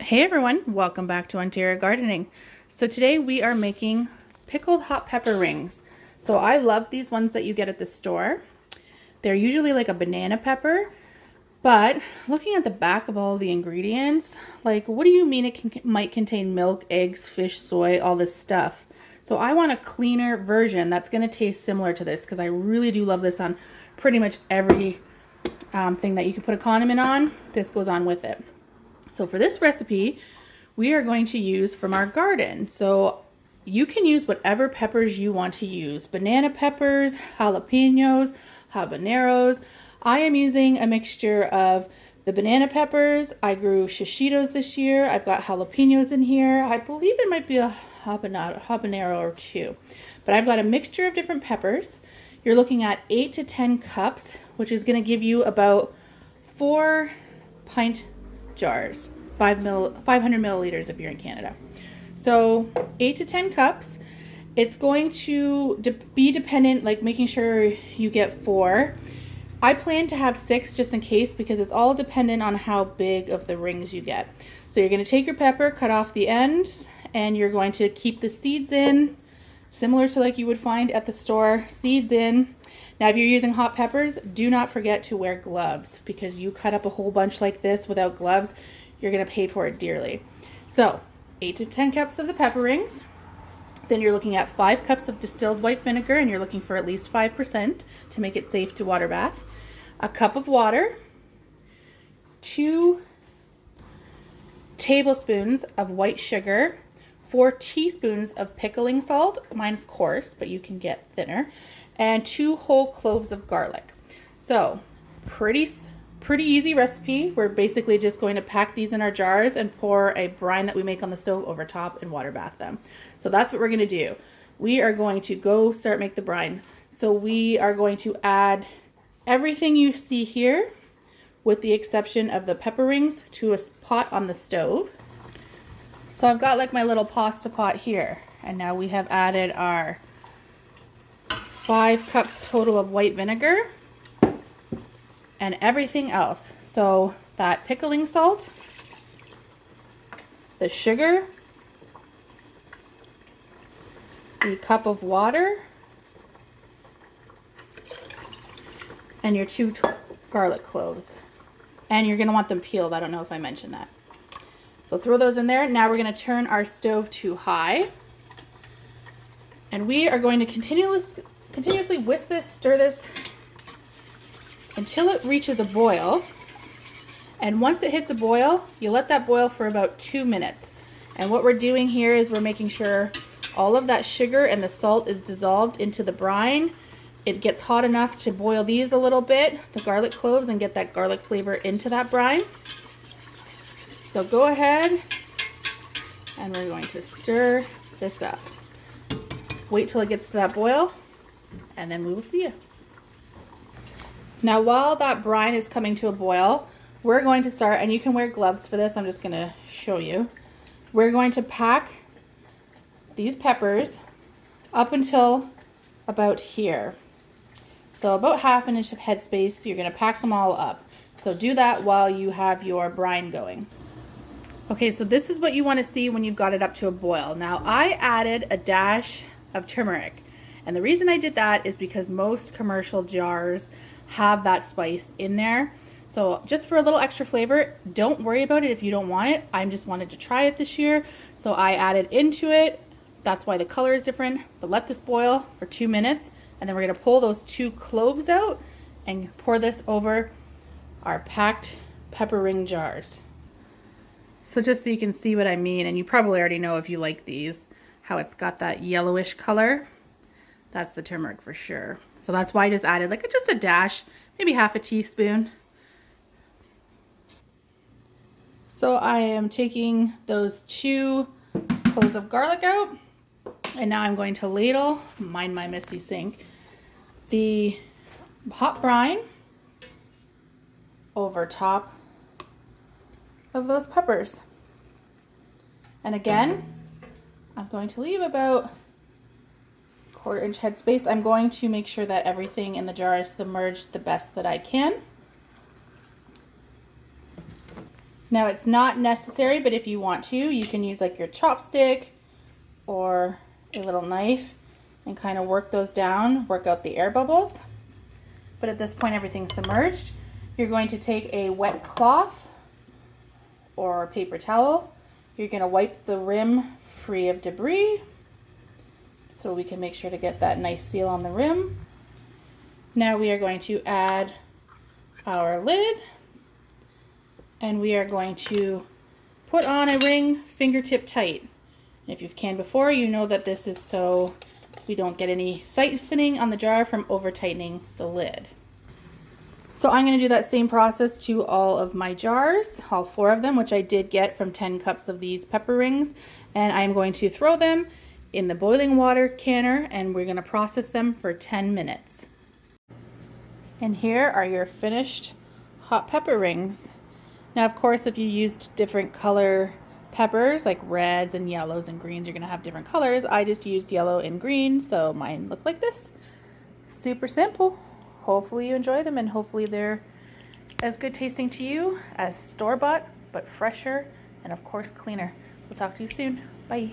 Hey everyone, welcome back to Ontario Gardening. So today we are making pickled hot pepper rings. So I love these ones that you get at the store. They're usually like a banana pepper, but looking at the back of all the ingredients, like what do you mean it might contain milk, eggs, fish, soy, all this stuff? So I want a cleaner version that's going to taste similar to this because I really do love this on pretty much every thing that you can put a condiment on. This goes on with it. So for this recipe, we are going to use from our garden. So you can use whatever peppers you want to use. Banana peppers, jalapenos, habaneros. I am using a mixture of the banana peppers. I grew shishitos this year. I've got jalapenos in here. I believe it might be a habanero or two. But I've got a mixture of different peppers. You're looking at 8 to 10 cups, which is going to give you about 4 pint jars, 500 milliliters if you're in Canada. So 8 to 10 cups. It's going to be dependent, like making sure you get 4. I plan to have 6 just in case because it's all dependent on how big of the rings you get. So you're going to take your pepper, cut off the ends, and you're going to keep the seeds in, similar to like you would find at the store, seeds in. Now, if you're using hot peppers, do not forget to wear gloves because you cut up a whole bunch like this without gloves, you're going to pay for it dearly. So 8 to 10 cups of the pepper rings. Then you're looking at 5 cups of distilled white vinegar, and you're looking for at least 5% to make it safe to water bath. A cup of water, 2 tablespoons of white sugar, 4 teaspoons of pickling salt. Mine's coarse, but you can get thinner. And 2 whole cloves of garlic. So pretty easy recipe. We're basically just going to pack these in our jars and pour a brine that we make on the stove over top and water bath them. So that's what we're going to do. We are going to go start make the brine. So we are going to add everything you see here with the exception of the pepper rings to a pot on the stove. So I've got like my little pasta pot here, and now we have added our 5 cups total of white vinegar and everything else. So that pickling salt, the sugar, the cup of water, and your 2 garlic cloves. And you're going to want them peeled. I don't know if I mentioned that. So throw those in there. Now we're going to turn our stove to high. And we are going to continuously whisk this, stir this until it reaches a boil. And once it hits a boil, you let that boil for about 2 minutes. And what we're doing here is we're making sure all of that sugar and the salt is dissolved into the brine. It gets hot enough to boil these a little bit, the garlic cloves, and get that garlic flavor into that brine. So go ahead and we're going to stir this up. Wait till it gets to that boil, and then we will see you. Now while that brine is coming to a boil, we're going to start, and you can wear gloves for this, I'm just going to show you. We're going to pack these peppers up until about here. So about 1/2 inch of headspace, you're going to pack them all up. So do that while you have your brine going. Okay, so this is what you want to see when you've got it up to a boil. Now I added a dash of turmeric. And the reason I did that is because most commercial jars have that spice in there. So just for a little extra flavor, don't worry about it if you don't want it. I just wanted to try it this year. So I added into it. That's why the color is different. But let this boil for 2 minutes. And then we're going to pull those 2 cloves out and pour this over our packed pepper ring jars. So just so you can see what I mean, and you probably already know if you like these, how it's got that yellowish color. That's the turmeric for sure. So that's why I just added like just a dash, maybe 1/2 teaspoon. So I am taking those 2 cloves of garlic out, and now I'm going to ladle, mind my messy sink, the hot brine over top of those peppers. And again, I'm going to leave about 1/4 inch headspace. I'm going to make sure that everything in the jar is submerged the best that I can. Now it's not necessary, but if you want to, you can use like your chopstick or a little knife and kind of work those down, work out the air bubbles. But at this point, everything's submerged. You're going to take a wet cloth or a paper towel. You're going to wipe the rim free of debris so we can make sure to get that nice seal on the rim. Now we are going to add our lid, and we are going to put on a ring fingertip tight. And if you've canned before, you know that this is so we don't get any siphoning on the jar from over tightening the lid. So I'm going to do that same process to all of my jars, all 4 of them, which I did get from 10 cups of these pepper rings. And I'm going to throw them in the boiling water canner, and we're going to process them for 10 minutes. And here are your finished hot pepper rings. Now, of course, if you used different color peppers, like reds and yellows and greens, you're going to have different colors. I just used yellow and green, so mine look like this. Super simple. Hopefully you enjoy them, and hopefully they're as good tasting to you as store-bought, but fresher and of course cleaner. We'll talk to you soon. Bye.